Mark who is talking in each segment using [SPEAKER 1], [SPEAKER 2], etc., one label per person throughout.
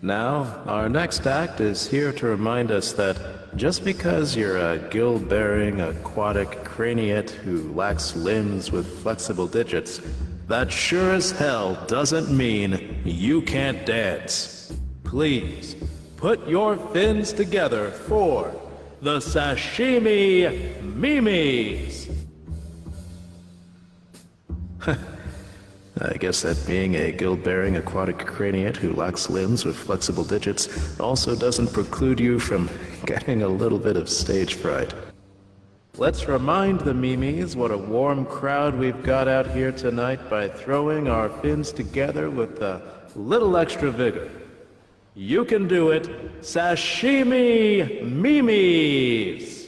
[SPEAKER 1] Now, our next act is here to remind us that just because you're a gill-bearing aquatic craniate who lacks limbs with flexible digits, that sure as hell doesn't mean you can't dance. Please, put your fins together for the Sashimi Mimis! I guess that being a gill-bearing aquatic craniate who lacks limbs with flexible digits also doesn't preclude you from getting a little bit of stage fright. Let's remind the Mimis what a warm crowd we've got out here tonight by throwing our fins together with a little extra vigor. You can do it, Sashimi Mimis!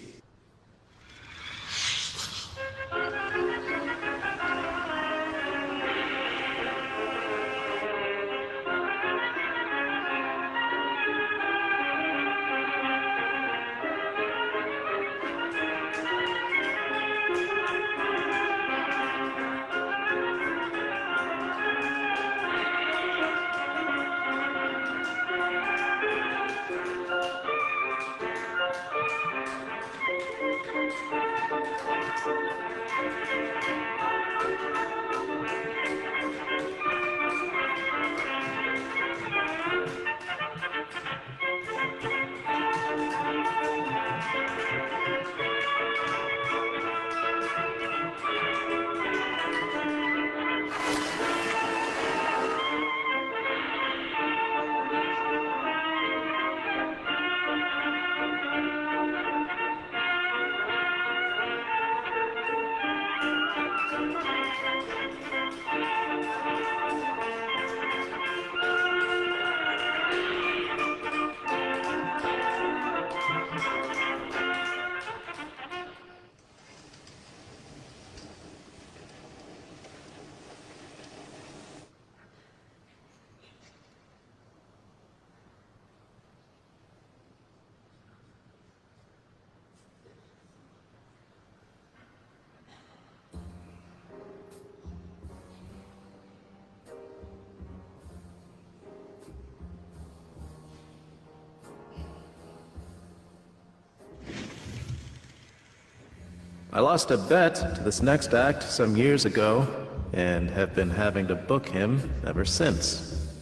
[SPEAKER 1] I lost a bet to this next act some years ago, and have been having to book him ever since.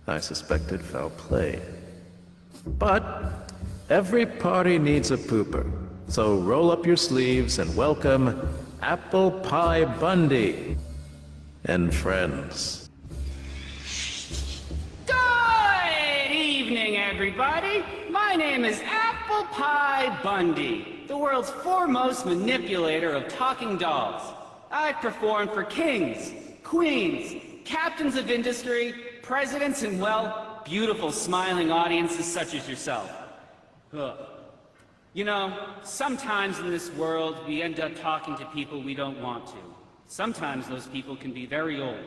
[SPEAKER 1] I suspected foul play. But every party needs a pooper, so roll up your sleeves and welcome Apple Pie Bundy and friends.
[SPEAKER 2] Good evening, everybody. My name is Apple Pie Bundy, the world's foremost manipulator of talking dolls. I've performed for kings, queens, captains of industry, presidents, and, well, beautiful smiling audiences such as yourself. Ugh. You know, sometimes in this world we end up talking to people we don't want to. Sometimes those people can be very old.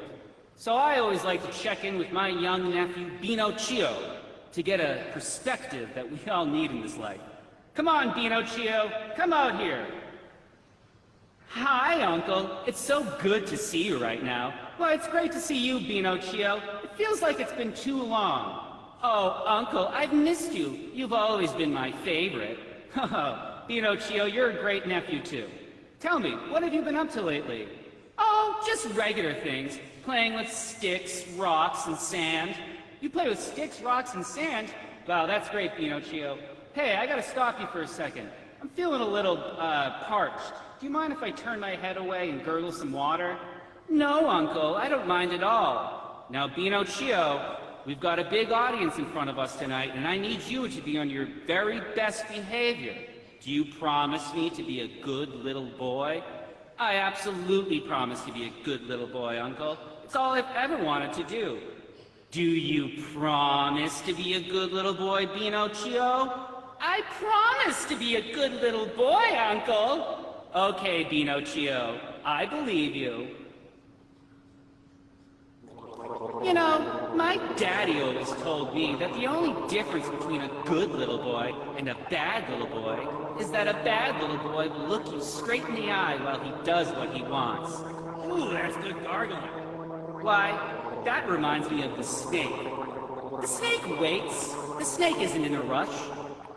[SPEAKER 2] So I always like to check in with my young nephew, Pinocchio, to get a perspective that we all need in this life. Come on, Pinocchio, come out here. Hi, Uncle. It's so good to see you right now. Well, it's great to see you, Pinocchio. It feels like it's been too long. Oh, Uncle, I've missed you. You've always been my favorite. Pinocchio, you're a great nephew, too. Tell me, what have you been up to lately? Oh, just regular things. Playing with sticks, rocks, and sand. You play with sticks, rocks, and sand? Wow, that's great, Pinocchio. Hey, I gotta stop you for a second. I'm feeling a little, parched. Do you mind if I turn my head away and gurgle some water? No, Uncle, I don't mind at all. Now, Pinocchio, we've got a big audience in front of us tonight, and I need you to be on your very best behavior. Do you promise me to be a good little boy? I absolutely promise to be a good little boy, Uncle. It's all I've ever wanted to do. Do you promise to be a good little boy, Pinocchio? I promise to be a good little boy, Uncle. Okay, Pinocchio, I believe you. You know, my daddy always told me that the only difference between a good little boy and a bad little boy is that a bad little boy will look you straight in the eye while he does what he wants. Ooh, that's good gargling. Why, that reminds me of the snake. The snake waits. The snake isn't in a rush.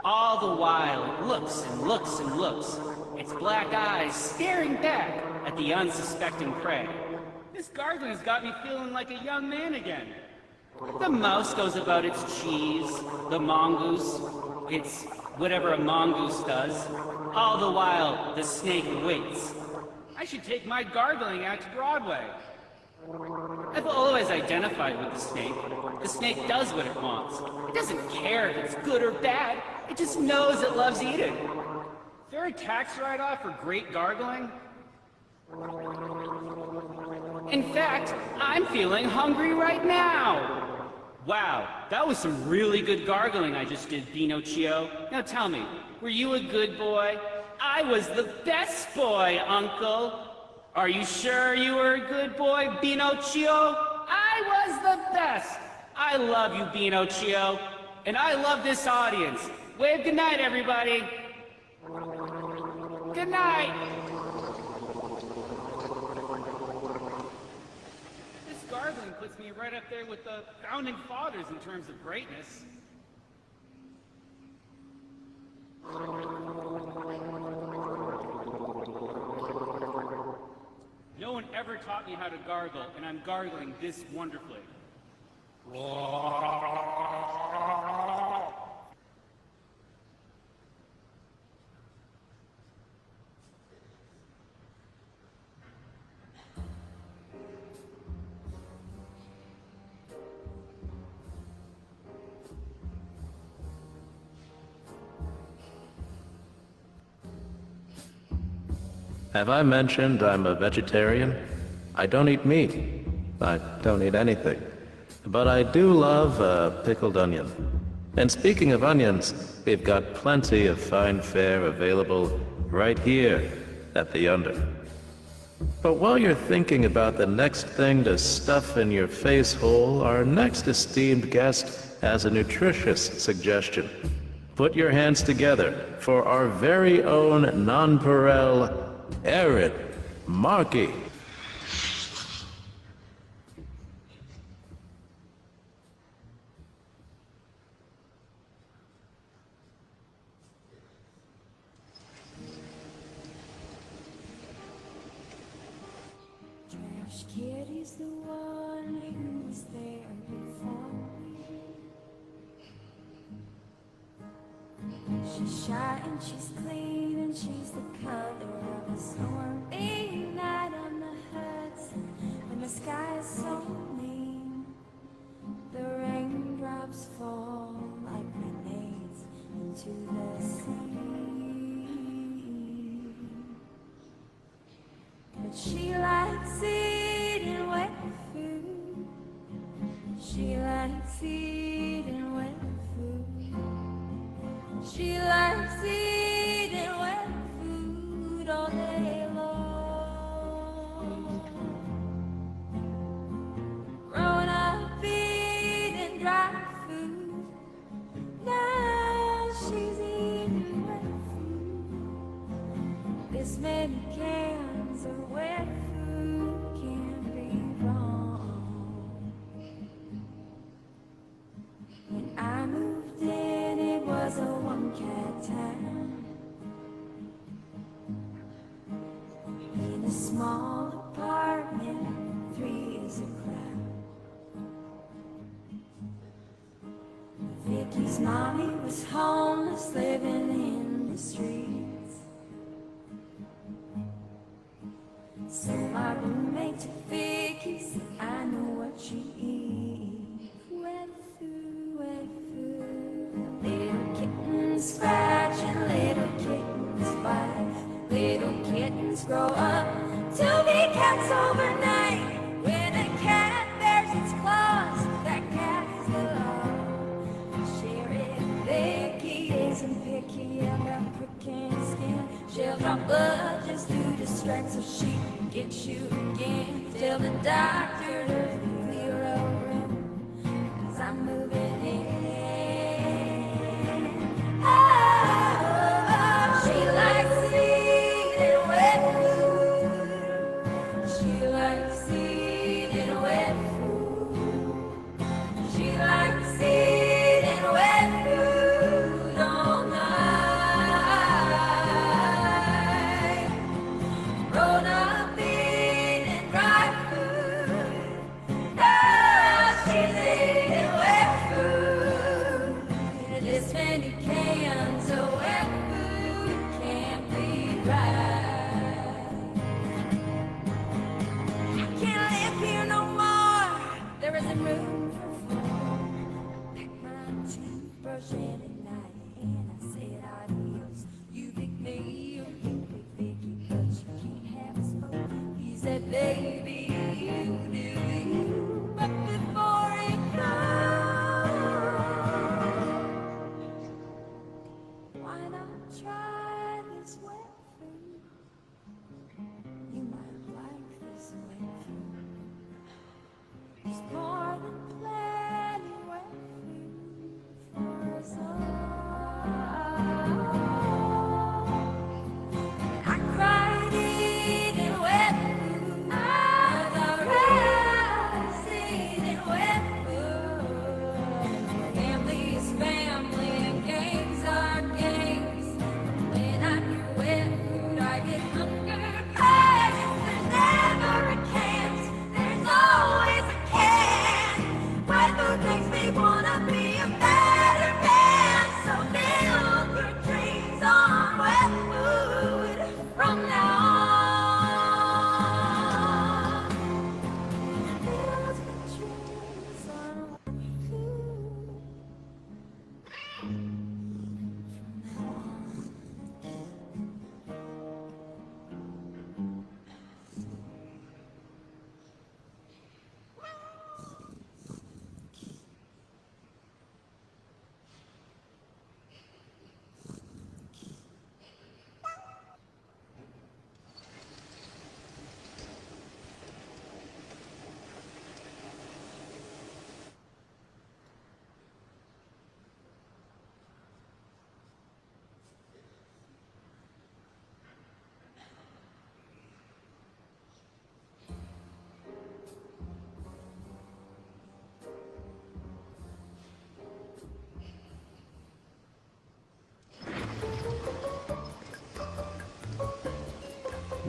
[SPEAKER 2] All the while, it looks and looks and looks, its black eyes staring back at the unsuspecting prey. This gargling's got me feeling like a young man again. The mouse goes about its cheese, the mongoose, its whatever a mongoose does. All the while, the snake waits. I should take my gargling act to Broadway. I've always identified with the snake. The snake does what it wants. It doesn't care if it's good or bad. It just knows it loves eating. Is there a tax write-off for great gargling? In fact, I'm feeling hungry right now. Wow, that was some really good gargling I just did, Pinocchio. Now tell me, were you a good boy? I was the best boy, Uncle. Are you sure you were a good boy, Pinocchio? I was the best. I love you, Pinocchio. And I love this audience. Wave goodnight, everybody. Good night. This gargling puts me right up there with the founding fathers in terms of greatness. No one ever taught me how to gargle, and I'm gargling this wonderfully.
[SPEAKER 1] Have I mentioned I'm a vegetarian? I don't eat meat. I don't eat anything. But I do love a pickled onion. And speaking of onions, we've got plenty of fine fare available right here at the Under. But while you're thinking about the next thing to stuff in your face hole, our next esteemed guest has a nutritious suggestion. Put your hands together for our very own nonpareil Aaron Markey.
[SPEAKER 3] Trash Kitty's the one who's there before me. She's shy and she's clean and she's the color of a stormy night on the Hudson when the sky is so mean. The raindrops fall like grenades into the sea. But she likes eating wet food. She likes eating wet food. She likes eating wet food all day long. Grown up eating dry food. Now she's eating wet food. This many cans of wet food can't be wrong. When I moved in, it was a one-cat town. In a small apartment, 3 is a crowd. Vicky's mommy was homeless, living in the streets. So my roommate took Vicky's, I know what she eats. Wet food, wet food. Little kittens scratch and little kittens bite. Little kittens grow up to be cats overnight. When a cat bears its claws, that cat is the law. Sheriff Vicky isn't picky about pricking skin. She'll draw blood just to distract so she can get you again. Tell the doctor to clear a room, 'cause I'm moving in. Oh, she likes eating wet food. She likes eating wet food. She likes eating toothbrush and a knife, and I said adios. You pick me, or you pick Vicky, but you can't have us both. He said, baby, you do you, but before he goes, why not try this wet food? You might like this wet food. There's more than plenty wet food for us all. I cried eating wet food. I cried eating wet food. Family is family and games are games. When I hear wet food, I get hunger pains. There's never a chance. There's always a can. Wet food makes me wanna be a better man. So build your dreams on wet food from now on. Build your dreams on wet food.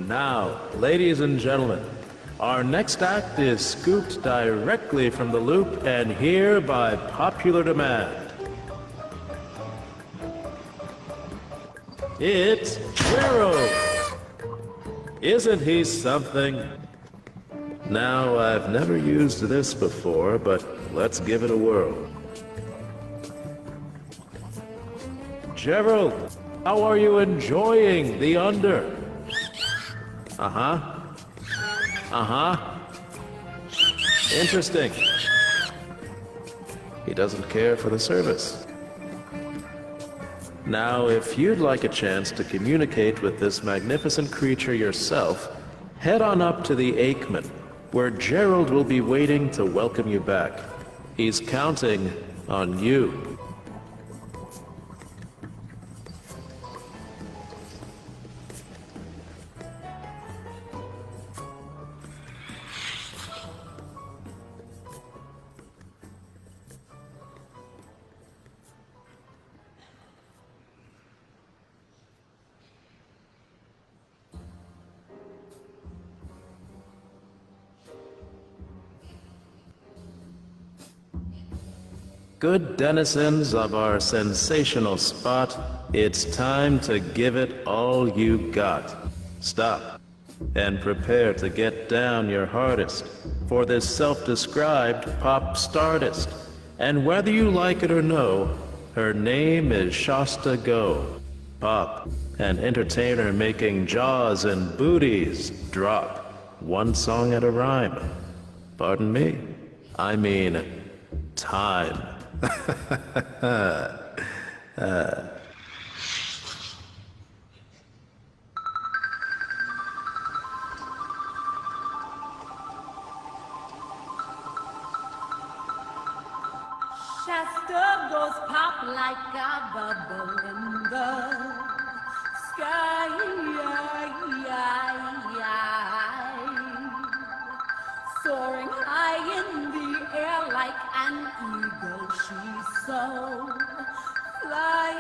[SPEAKER 1] Now, ladies and gentlemen, our next act is scooped directly from the loop and here by popular demand. It's Gerald! Isn't he something? Now, I've never used this before, but let's give it a whirl. Gerald, how are you enjoying the under? Interesting. He doesn't care for the service. Now, if you'd like a chance to communicate with this magnificent creature yourself, head on up to the Aikman, where Gerald will be waiting to welcome you back. He's counting on you. Good denizens of our sensational spot, it's time to give it all you got. Stop and prepare to get down your hardest for this self-described pop startist. And whether you like it or no, her name is Shasta Go. Pop, an entertainer making jaws and booties drop, one song at a rhyme. Pardon me? I mean, time.
[SPEAKER 3] Shasta goes pop like a bubble in the sky. Soaring high in the air like an eagle, she's so fly.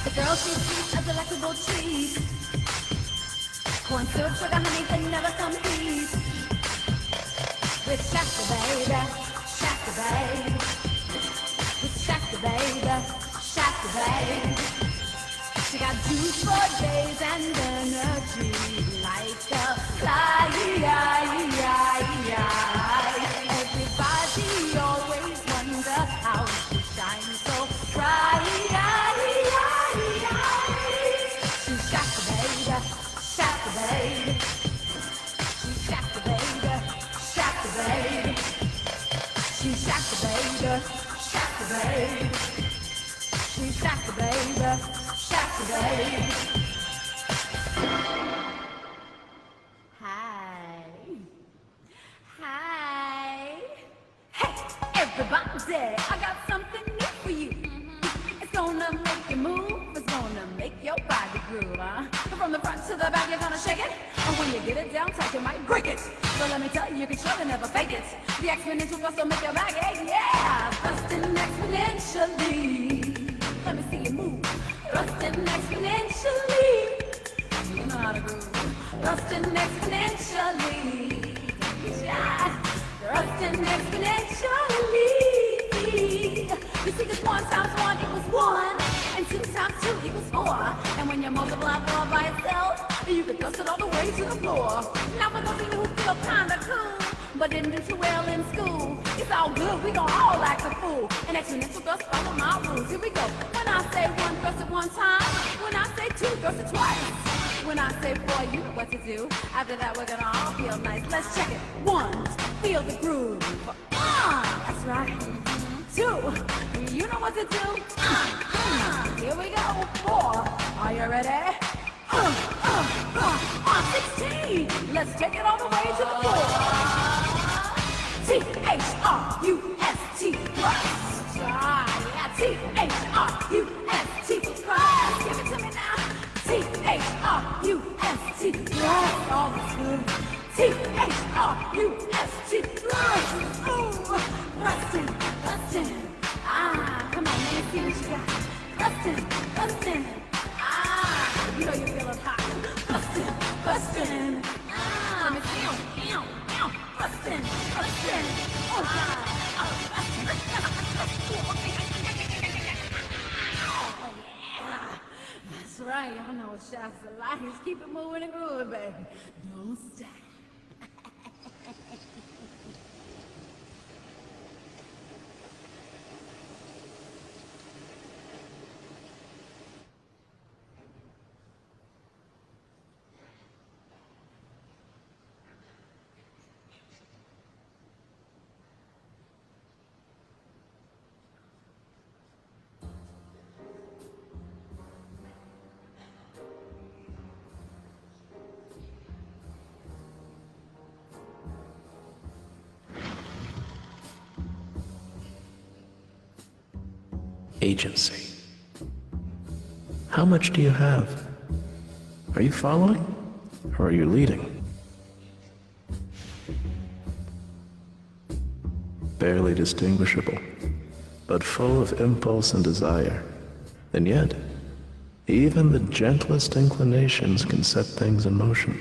[SPEAKER 3] The girl, she sweet as delectable trees. Corn syrup, sugar, honey, vanilla, some peas. With Shasta, baby, Shasta, baby. With Shasta, baby, Shasta, baby. got juice for days and energy like a fly. Everybody always wonders how she shines so bright. She's got the baby, shot the baby. She's got the baby, shot the baby. She shot the baby, shot the baby. She shot the baby, shot the baby. Hi. Hi. Hey, everybody, I got something new for you. It's gonna make you move, it's gonna make your body groove, huh? From the front to the back, you're gonna shake it. And when you get it down tight, you might break it. So let me tell you, you can surely never fake it. The exponential thrust will make your back ache, yeah. Thrusting exponentially. Let me see you move. Thrusting exponentially. You know how to groove. Thrusting exponentially. Yeah. Thrusting exponentially. You see, this 1 times 1 equals 1, and 2 times 2 equals 4. And when you multiply 4 by itself, you can thrust it all the way to the floor. Now for those of you who feel kinda cool, but didn't do too well in school, it's all good, we gon' all act a fool. And exponential thrust, follow my rules. Here we go. When I say 1, thrust it 1 time. When I say 2, thrust it twice. When I say 4, you know what to do. After that, we're gonna all feel nice. Let's check it. 1, feel the groove. That's right. 2, you know what to do. Here we go. 4, are you ready? 16, let's take it all the way to the floor. T-H-R-U-S-T, thrust. Yeah, T-H-R-U-S-T, thrust. Give it to me now. T-H-R-U-S-T, thrust. All the good. T-H-R-U-S-T, thrust. Ooh, thrusting, thrusting. Come on, let me see what you got. Thrusting, thrusting. You know you're feeling hot. Bustin', bustin'. Let me see. Bustin', bustin'. Oh, yeah. That's right. Y'all know what shots are like. Just keep it moving and grooving, baby. Don't stop.
[SPEAKER 1] Agency. How much do you have? Are you following? Or are you leading? Barely distinguishable, but full of impulse and desire. And yet, even the gentlest inclinations can set things in motion.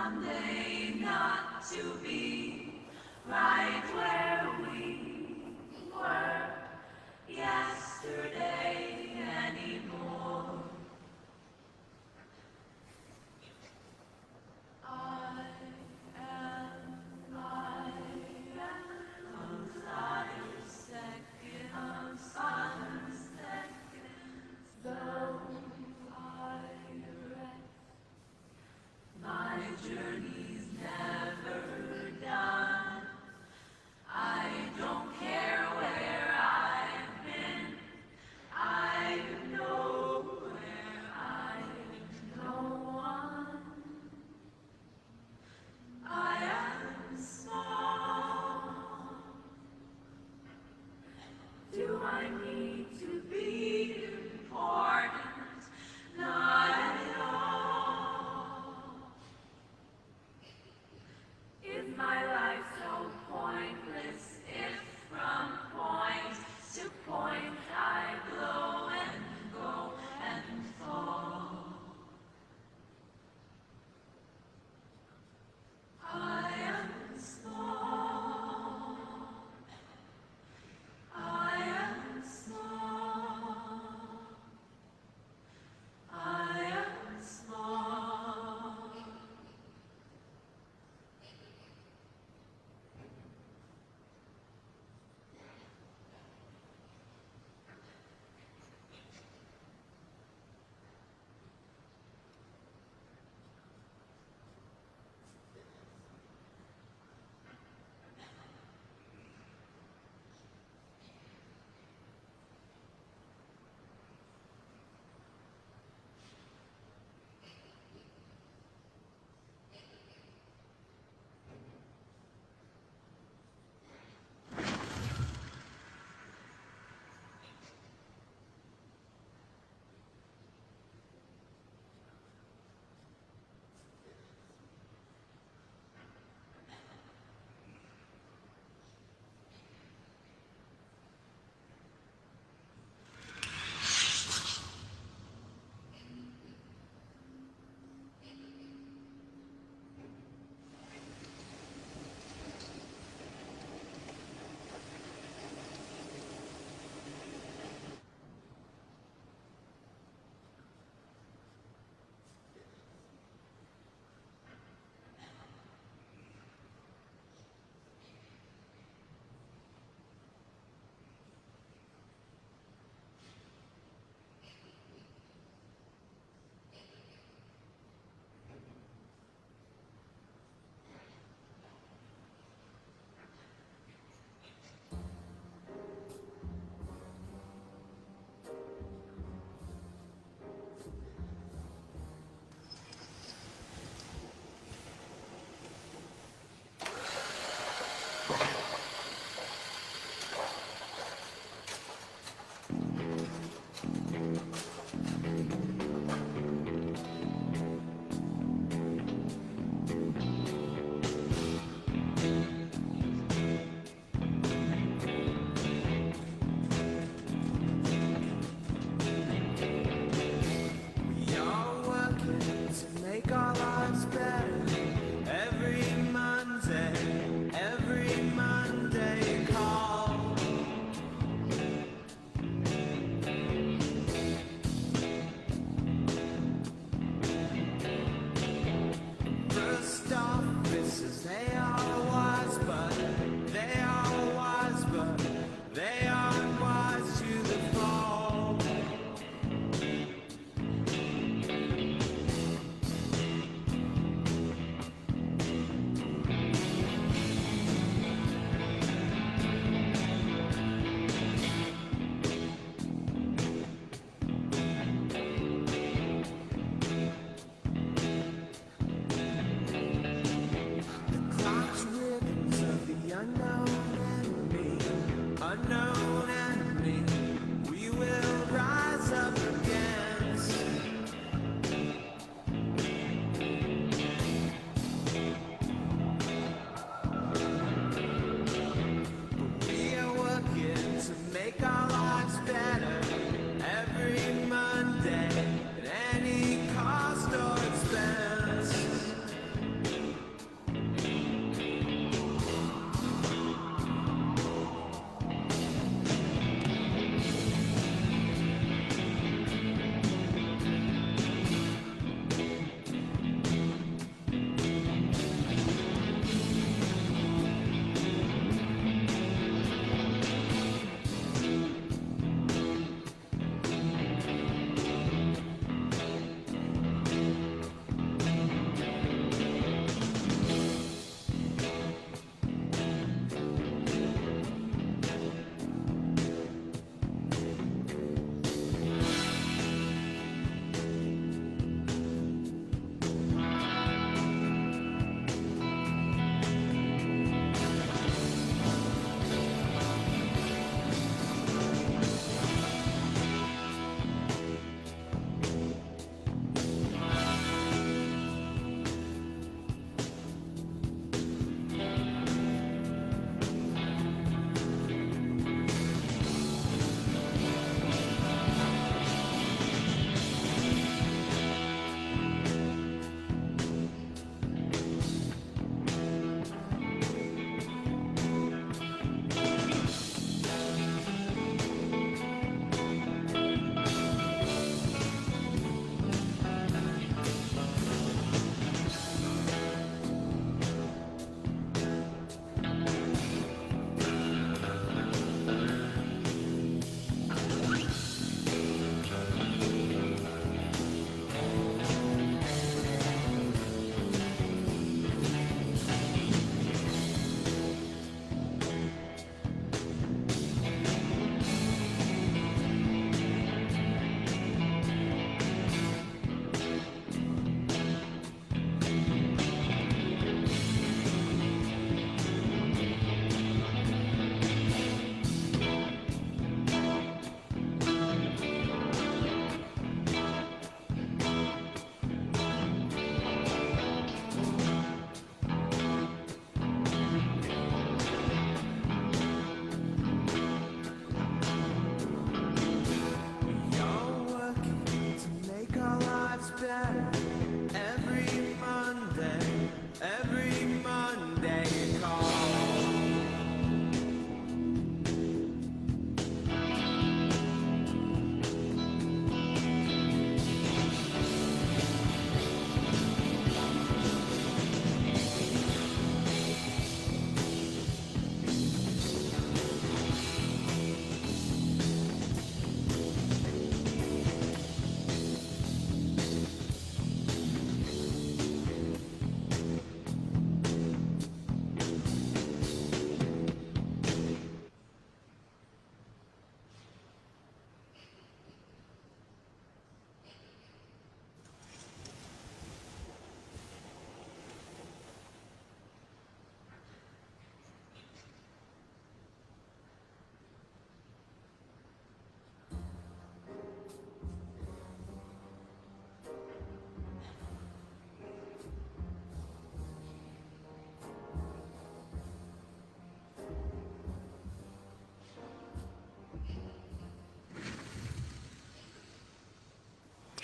[SPEAKER 3] someday not to be right where we were yesterday anymore. I am a second of sunset, though I rest. My journey's never done. I don't care where I've been. I know where I go on. I am small. Do I need to be important? Not at all. If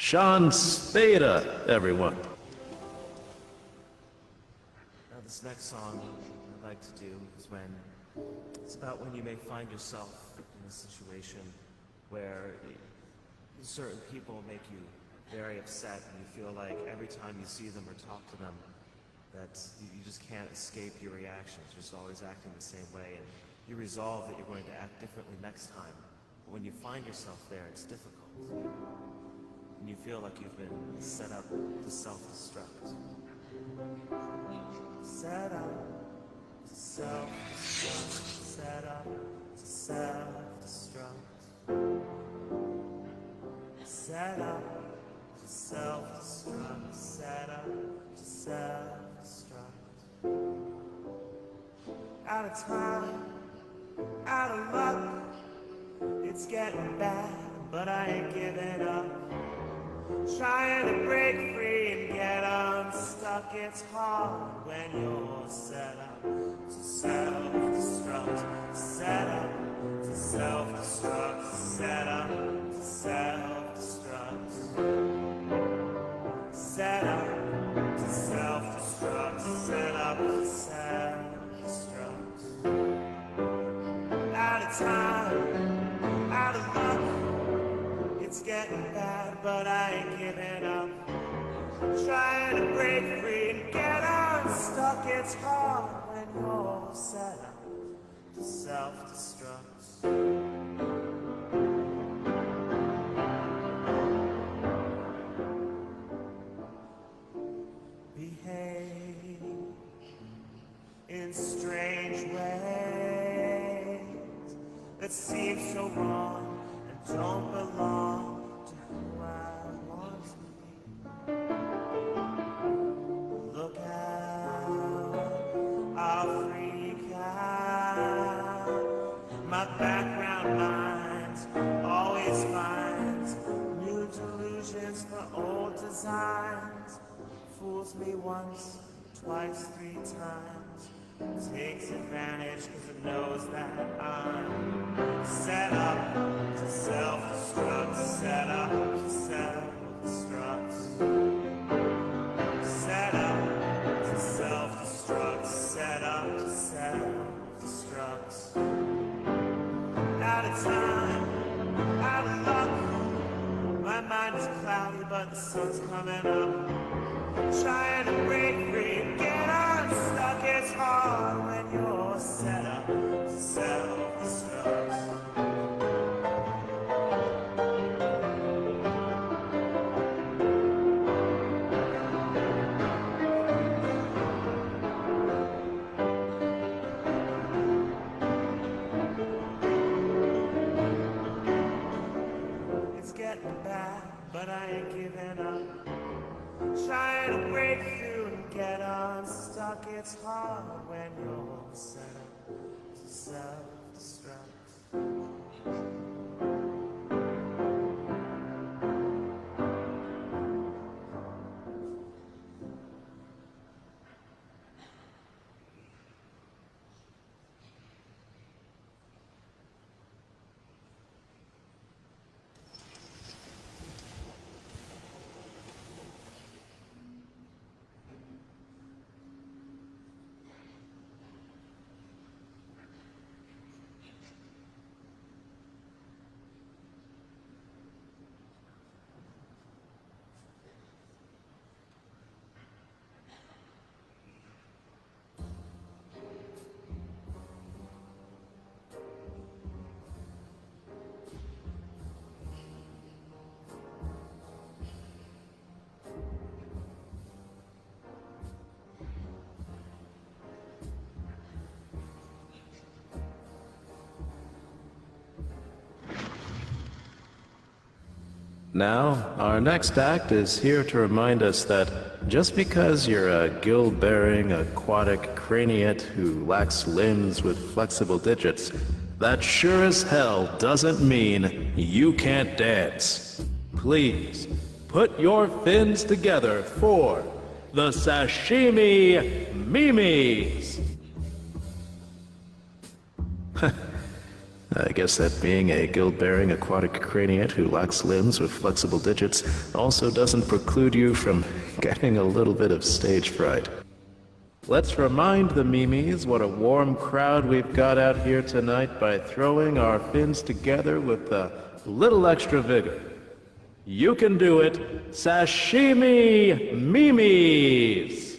[SPEAKER 1] Sean Spada, everyone.
[SPEAKER 4] Now this next song I'd like to do is it's about when you may find yourself in a situation where certain people make you very upset and you feel like every time you see them or talk to them that you just can't escape your reactions. You're just always acting the same way, and you resolve that you're going to act differently next time. But when you find yourself there, it's difficult. And you feel like you've been set up to self-destruct. Set up to self-destruct. Set up to self-destruct. Set up to self-destruct. Set up to self-destruct. Out of time, out of luck. It's getting bad, but I ain't giving up. Trying to break free and get unstuck. It's hard when you're set up to self-destruct. Set up to self-destruct. Set up to self-destruct. Set up to self-destruct. Set up to self-destruct. Out of time, out of luck. It's getting bad, but I ain't giving up. Trying to break free and get unstuck. It's hard when you're set up to self-destruct. Behave in strange ways that seem so wrong and don't belong to who I want to be. Look out, I'll freak out. My background mind always finds new delusions for old designs. Fools me once, twice, 3 times. Takes advantage because it knows that I'm set up to self-destruct. Set up to self-destruct. Set up to self-destruct. Set up to self-destruct. Out of time, out of luck. My mind is cloudy, but the sun's coming up. Trying to break free and get unstuck. It's hard when you're set up to self-destruct. It's getting bad, but I ain't giving up. Trying to break through and get unstuck. It's hard when you're set up to self-destruct.
[SPEAKER 1] Now, our next act is here to remind us that just because you're a gill-bearing aquatic craniate who lacks limbs with flexible digits, that sure as hell doesn't mean you can't dance. Please, put your fins together for the Sashimi Mimis! I guess that being a guild-bearing aquatic craniate who lacks limbs with flexible digits also doesn't preclude you from getting a little bit of stage fright. Let's remind the Mimis what a warm crowd we've got out here tonight by throwing our fins together with a little extra vigor. You can do it, Sashimi Mimis!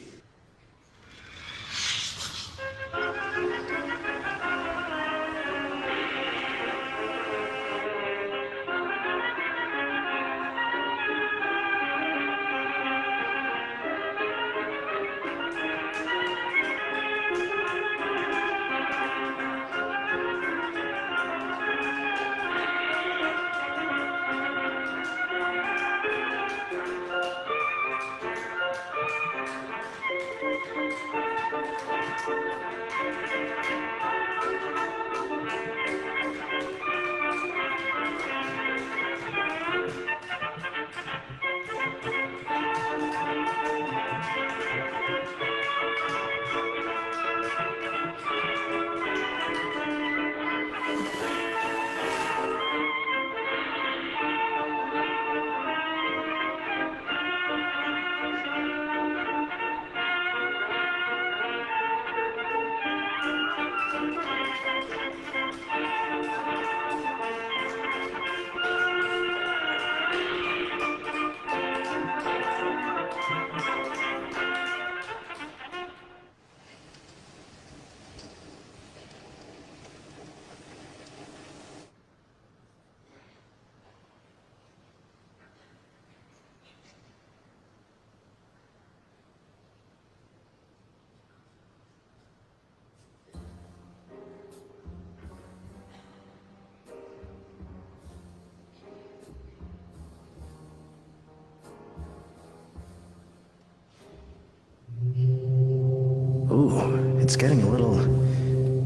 [SPEAKER 1] Ooh, it's getting a little...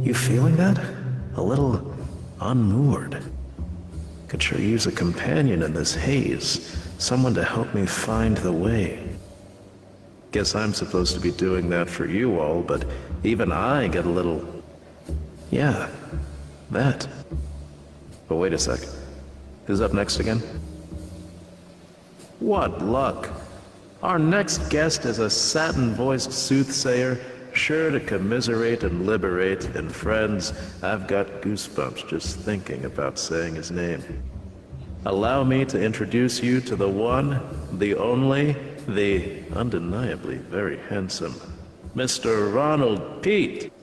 [SPEAKER 1] You feeling that? A little unmoored. Could sure use a companion in this haze. Someone to help me find the way. Guess I'm supposed to be doing that for you all, but even I get a little... Yeah, that. But wait a sec. Who's up next again? What luck! Our next guest is a satin-voiced soothsayer, sure to commiserate and liberate, and friends, I've got goosebumps just thinking about saying his name. Allow me to introduce you to the one, the only, the undeniably very handsome, Mr. Ronald Pete.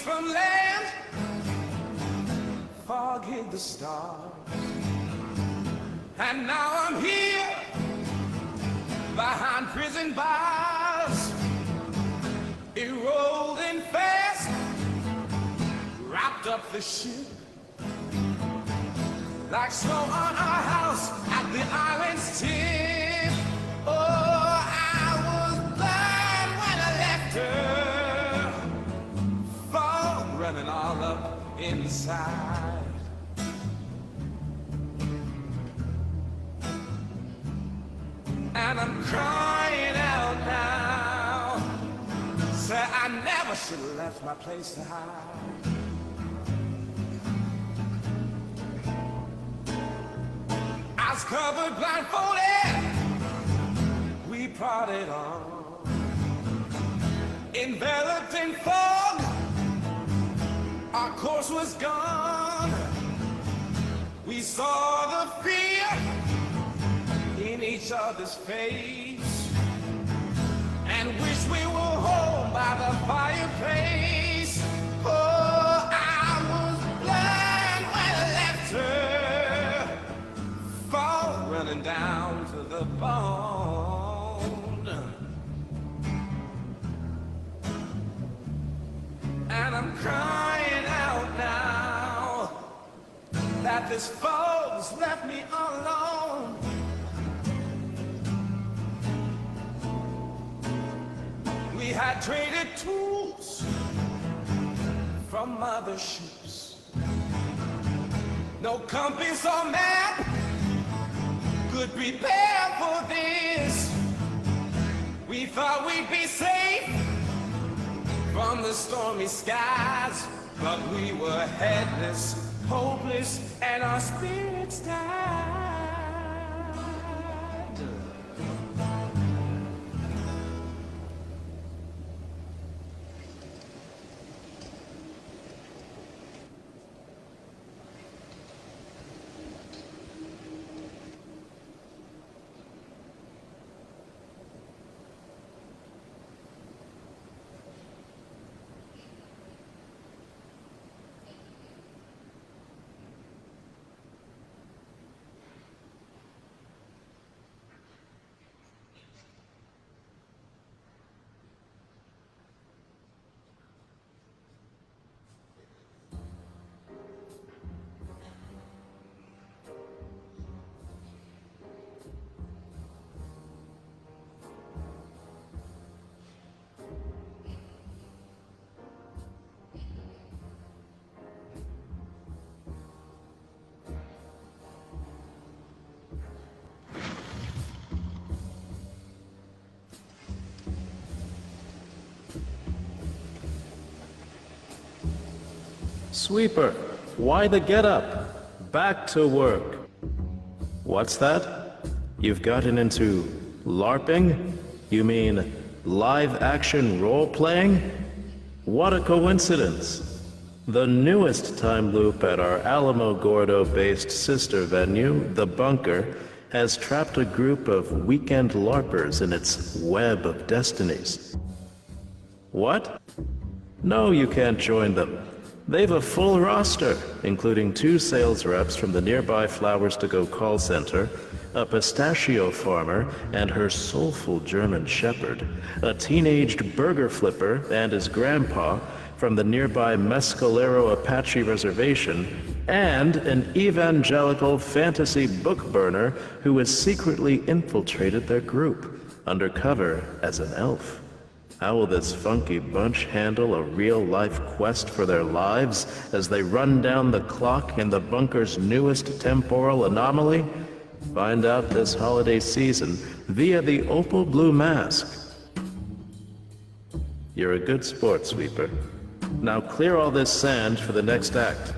[SPEAKER 5] From land, fog hid the stars, and now I'm here behind prison bars. It rolled in fast, wrapped up the ship like snow on our house at the island's tip. Oh, I was blind when I left her, running all up inside. And I'm crying out now, say I never should have left my place to hide. I was covered blindfolded, we parted on, enveloped in fog. Our course was gone. We saw the fear in each other's face and wished we were home by the fireplace. Oh, I was blind when I left her, fall running down to the bone. And I'm crying out now, that this foe's left me alone. We had traded tools from other ships. No compass or map could prepare for this. We thought we'd be safe from the stormy skies, but we were headless, hopeless, and our spirits died.
[SPEAKER 1] Sweeper, why the get-up? Back to work. What's that? You've gotten into LARPing? You mean live-action role-playing? What a coincidence. The newest time loop at our Alamogordo-based sister venue, The Bunker, has trapped a group of weekend LARPers in its web of destinies. What? No, you can't join them. They've a full roster, including 2 sales reps from the nearby Flowers to Go call center, a pistachio farmer and her soulful German shepherd, a teenaged burger flipper and his grandpa from the nearby Mescalero Apache Reservation, and an evangelical fantasy book burner who has secretly infiltrated their group, undercover as an elf. How will this funky bunch handle a real-life quest for their lives as they run down the clock in the bunker's newest temporal anomaly? Find out this holiday season via the Opal Blue Mask. You're a good sport, Sweeper. Now clear all this sand for the next act.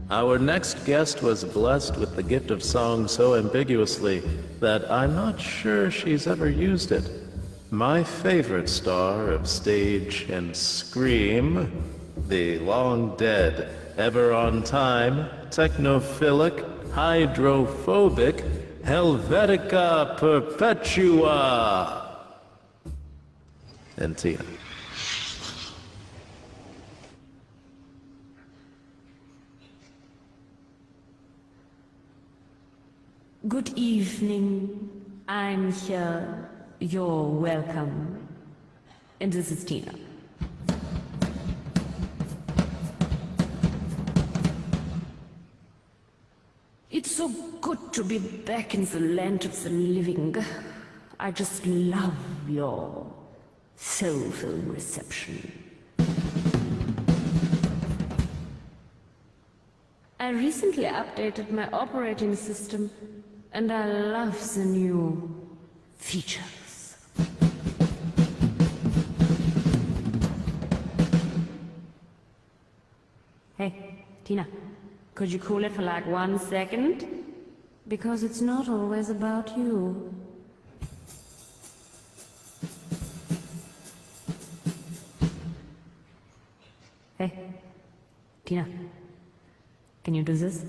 [SPEAKER 1] Our next guest was blessed with the gift of song so ambiguously that I'm not sure she's ever used it. My favorite star of stage and scream, the long dead, ever on time, technophilic, hydrophobic, Helvetica Perpetua. And Tina.
[SPEAKER 6] Good evening. I'm here. You're welcome. And this is Tina. It's so good to be back in the land of the living. I just love your soulful reception. I recently updated my operating system, and I love the new features. Hey, Tina, could you cool it for like 1 second? Because it's not always about you. Hey, Tina, can you do this?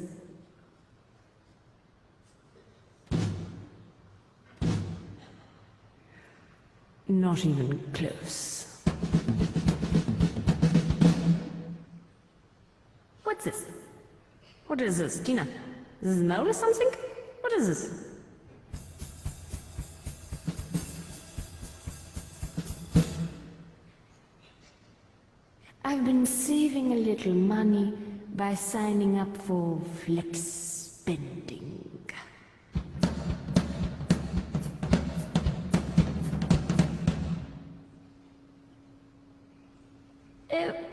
[SPEAKER 6] Not even close. What's this? What is this, Tina? Is this a note or something? What is this? I've been saving a little money by signing up for flex spending.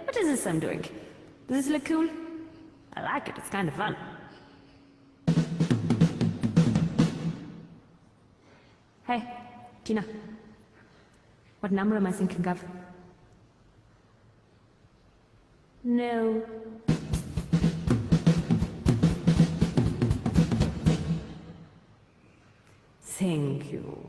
[SPEAKER 6] What is this I'm doing? Does this look cool? I like it, it's kind of fun. Hey, Tina. What number am I thinking of? No. Thank you.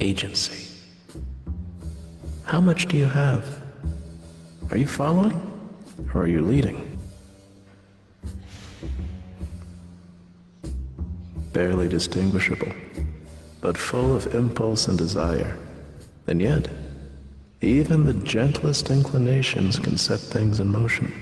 [SPEAKER 1] Agency. How much do you have? Are you following? Or are you leading? Barely distinguishable, but full of impulse and desire. And yet, even the gentlest inclinations can set things in motion.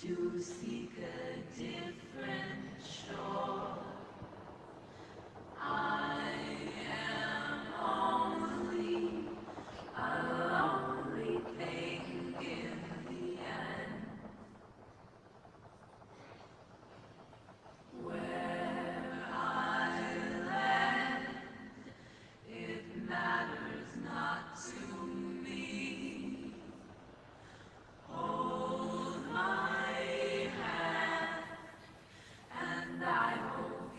[SPEAKER 3] To seek a different shore. I am only a lonely thing in the end. Where I land, it matters not to me. Hold my hand, and I will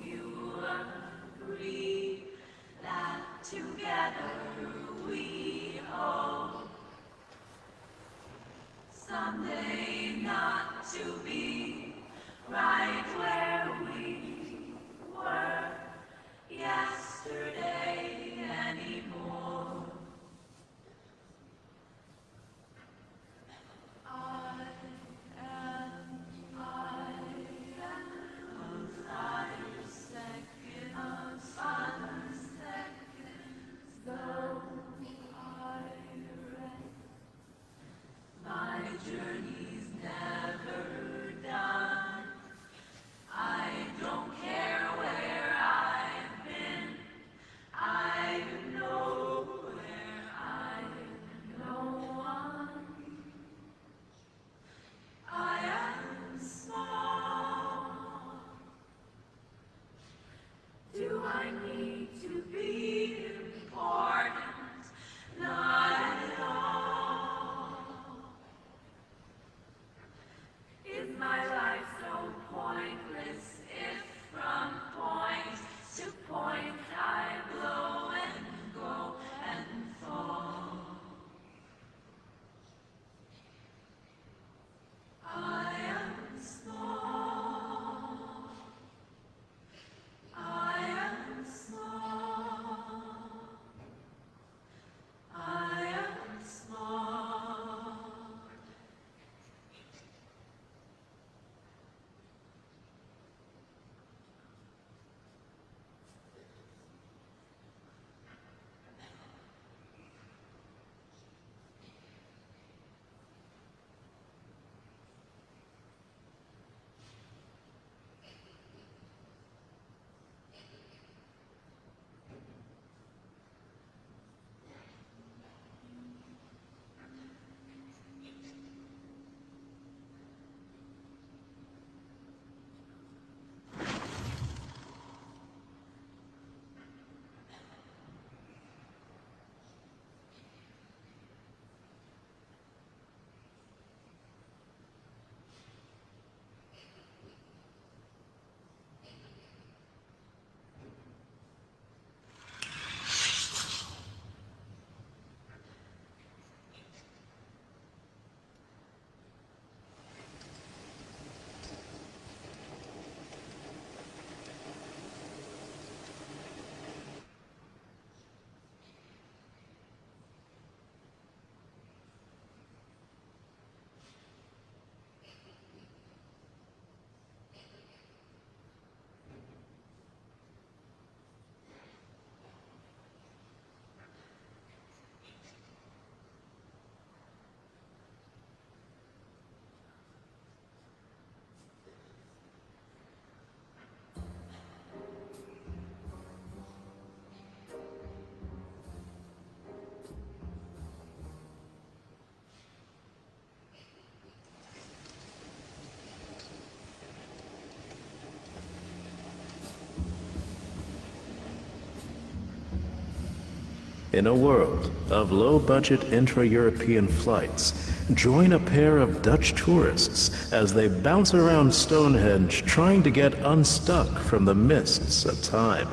[SPEAKER 1] In a world of low-budget intra-European flights, join a pair of Dutch tourists as they bounce around Stonehenge trying to get unstuck from the mists of time.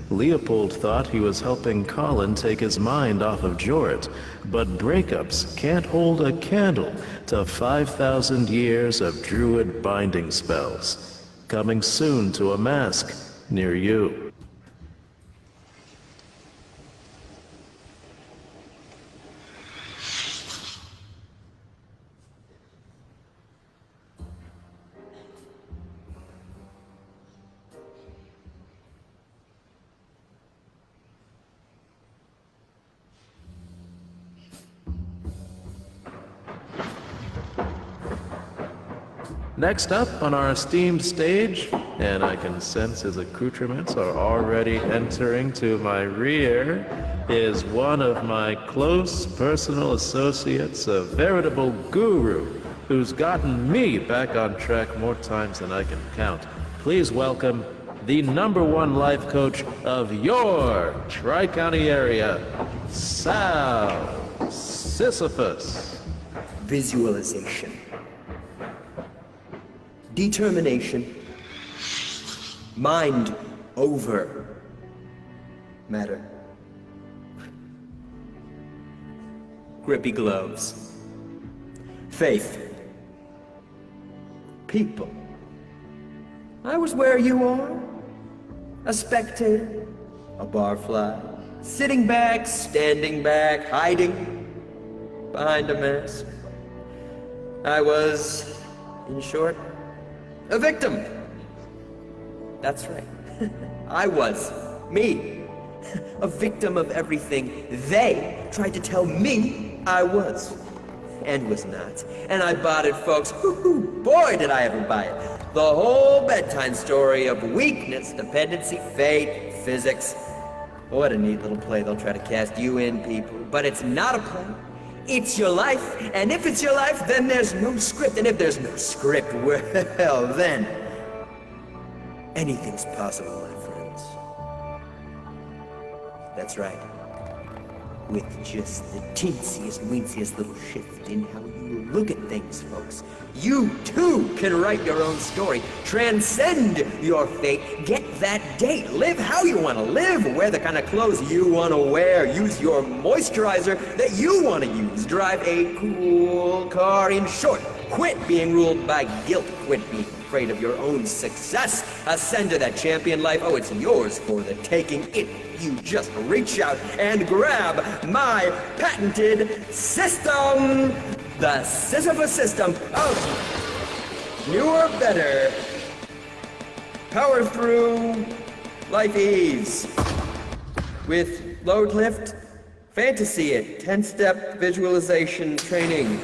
[SPEAKER 1] Leopold thought he was helping Colin take his mind off of Jorrit, but breakups can't hold a candle to 5,000 years of druid binding spells. Coming soon to a mask near you. Next up on our esteemed stage, and I can sense his accoutrements are already entering to my rear, is one of my close personal associates, a veritable guru who's gotten me back on track more times than I can count. Please welcome the #1 life coach of your Tri-County area, Sal Sisyphus.
[SPEAKER 7] Visualization. Determination. Mind over matter. Grippy gloves. Faith. People. I was where you are. A spectator. A barfly. Sitting back, standing back, hiding behind a mask. I was, in short, a victim. That's right. I was. Me. A victim of everything they tried to tell me I was. And was not. And I bought it, folks. Hoo-hoo. Boy, did I ever buy it. The whole bedtime story of weakness, dependency, fate, physics. What a neat little play they'll try to cast you in, people. But it's not a play. It's your life, and if it's your life, then there's no script, and if there's no script, well, then anything's possible, my friends. That's right. With just the teensiest, weensiest little shift in how you look at things, folks. You, too, can write your own story, transcend your fate, get that date, live how you want to live, wear the kind of clothes you want to wear, use your moisturizer that you want to use, drive a cool car, in short, quit being ruled by guilt, quit being afraid of your own success, ascend to that champion life. Oh, it's yours for the taking. You just reach out and grab my patented system, the Sisyphus system of newer, better, power through life ease with load lift, fantasy it, 10-step visualization training,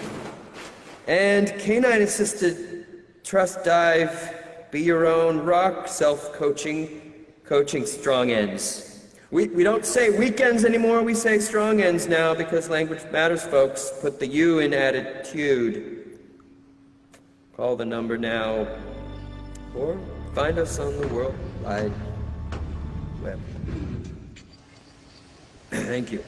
[SPEAKER 7] and canine assisted trust dive, be your own rock, self-coaching, coaching strong ends. We don't say weekends anymore, we say strong ends now because language matters, folks. Put the U in attitude. Call the number now. Or find us on the World Wide Web. Thank you.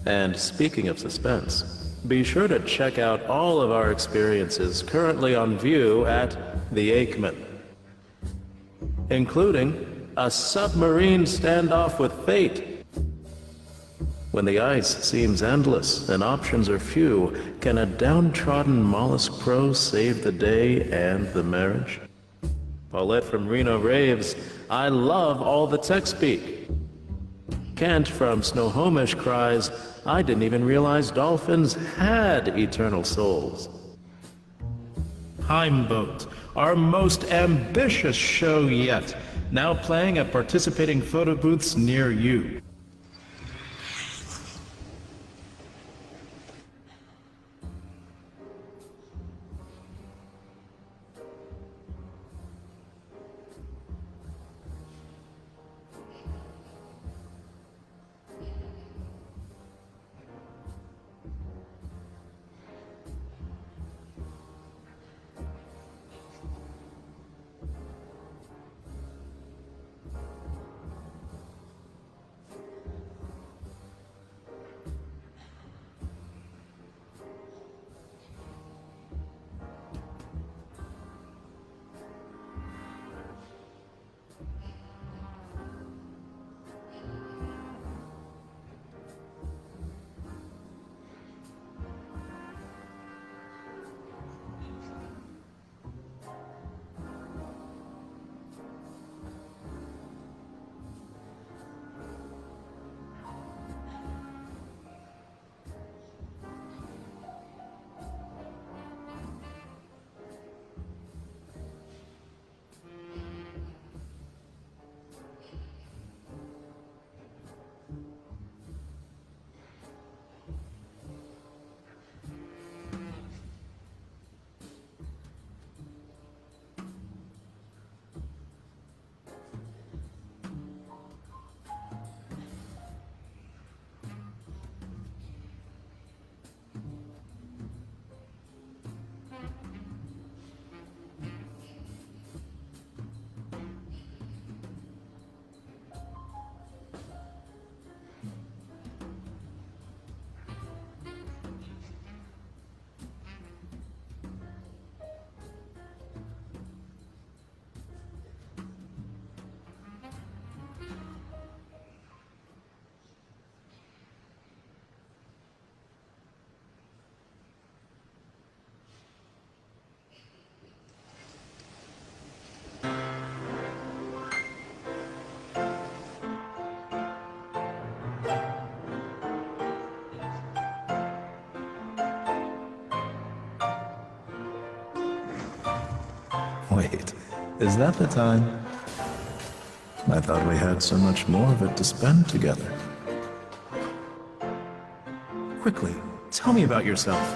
[SPEAKER 1] And speaking of suspense, be sure to check out all of our experiences currently on view at the Aikman, including a submarine standoff with fate. When the ice seems endless and options are few, can a downtrodden mollusk pro save the day and the marriage? Paulette from Reno raves, I love all the tech speak. Kent from Snohomish cries, I didn't even realize dolphins had eternal souls. Heimboat, our most ambitious show yet, now playing at participating photo booths near you.
[SPEAKER 8] Wait, is that the time? I thought we had so much more of it to spend together.
[SPEAKER 1] Quickly, tell me about yourself.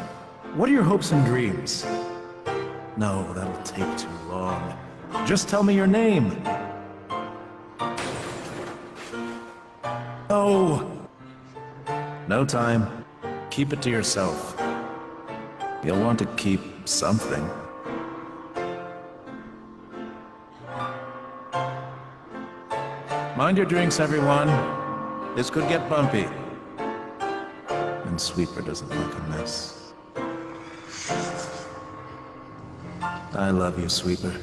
[SPEAKER 1] What are your hopes and dreams? No, that'll take too long. Just tell me your name. Oh! No time. Keep it to yourself. You'll want to keep something. Mind your drinks, everyone. This could get bumpy. And Sweeper doesn't like a mess. I love you, Sweeper.